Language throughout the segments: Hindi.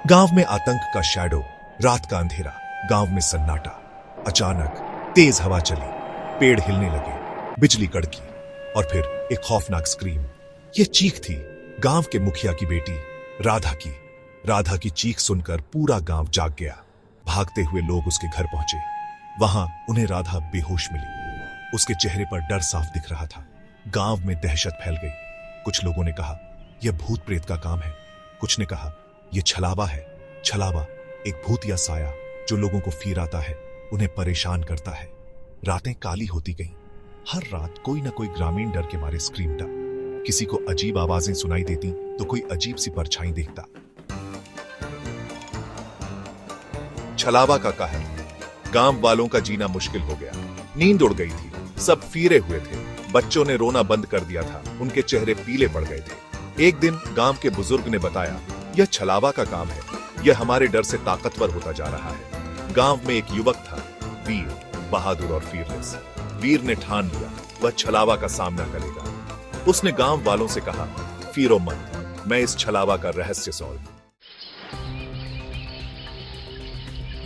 गांव में आतंक का शैडो, रात का अंधेरा, गांव में सन्नाटा। अचानक तेज हवा चली, पेड़ हिलने लगे, बिजली कड़की और फिर एक खौफनाक स्क्रीम। यह चीख थी गांव के मुखिया की बेटी राधा की। राधा की चीख सुनकर पूरा गांव जाग गया। भागते हुए लोग उसके घर पहुंचे। वहां उन्हें राधा बेहोश मिली। उसके चेहरे पर डर साफ दिख रहा था। गांव में दहशत फैल गई। कुछ लोगों ने कहा यह भूत प्रेत का काम है। कुछ ने कहा यह छलावा है। छलावा एक भूत या साया जो लोगों को फिर आता है, उन्हें परेशान करता है। रातें काली होती गईं। हर रात कोई ना कोई ग्रामीण डर के मारे स्क्रीमता। किसी को अजीब आवाजें सुनाई देती तो कोई अजीब सी परछाई देखता। छलावा का कहर। गांव वालों का जीना मुश्किल हो गया। नींद उड़ गई थी, सब फिरे हुए थे। बच्चों ने रोना बंद कर दिया था, उनके चेहरे पीले पड़ गए थे। एक दिन गांव के बुजुर्ग ने बताया यह छलावा का काम है, यह हमारे डर से ताकतवर होता जा रहा है। गांव में एक युवक था, वीर, बहादुर और फीयरलेस। वीर ने ठान लिया वह छलावा का सामना करेगा। उसने गांव वालों से कहा फिरो मत, मैं इस छलावा का रहस्य सॉल्व।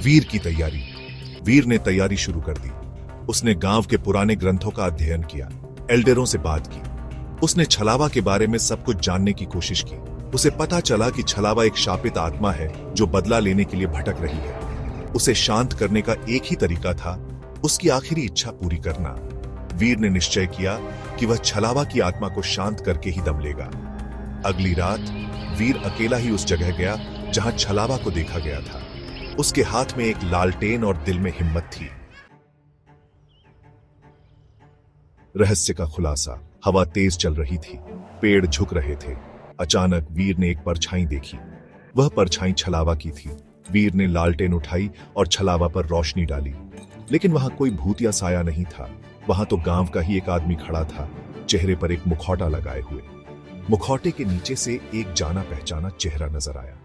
वीर की तैयारी। वीर ने तैयारी शुरू कर दी। उसने गांव के पुराने ग्रंथों का अध्ययन किया, एल्डरों से बात की। उसने छलावा के बारे में सब कुछ जानने की कोशिश की। उसे पता चला कि छलावा एक शापित आत्मा है जो बदला लेने के लिए भटक रही है। उसे शांत करने का एक ही तरीका था, उसकी आखिरी इच्छा पूरी करना। वीर ने निश्चय किया कि वह छलावा की आत्मा को शांत करके ही दम लेगा। अगली रात वीर अकेला ही उस जगह गया जहां छलावा को देखा गया था। उसके हाथ में एक लालटेन और दिल में हिम्मत थी। रहस्य का खुलासा। हवा तेज चल रही थी, पेड़ झुक रहे थे। अचानक वीर ने एक परछाई देखी। वह परछाई छलावा की थी। वीर ने लालटेन उठाई और छलावा पर रोशनी डाली, लेकिन वहां कोई भूत या साया नहीं था। वहां तो गांव का ही एक आदमी खड़ा था, चेहरे पर एक मुखौटा लगाए हुए। मुखौटे के नीचे से एक जाना पहचाना चेहरा नजर आया।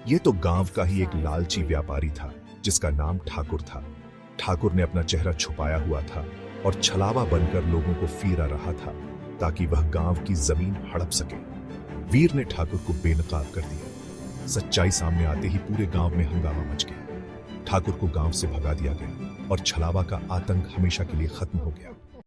यह तो गांव का ही एक लालची व्यापारी था जिसका नाम ठाकुर था। ठाकुर ने अपना चेहरा छुपाया हुआ था और छलावा बनकर लोगों को फिरा रहा था ताकि वह गांव की जमीन हड़प सके। वीर ने ठाकुर को बेनकाब कर दिया। सच्चाई सामने आते ही पूरे गांव में हंगामा मच गया। ठाकुर को गांव से भगा दिया गया और छलावा का आतंक हमेशा के लिए खत्म हो गया।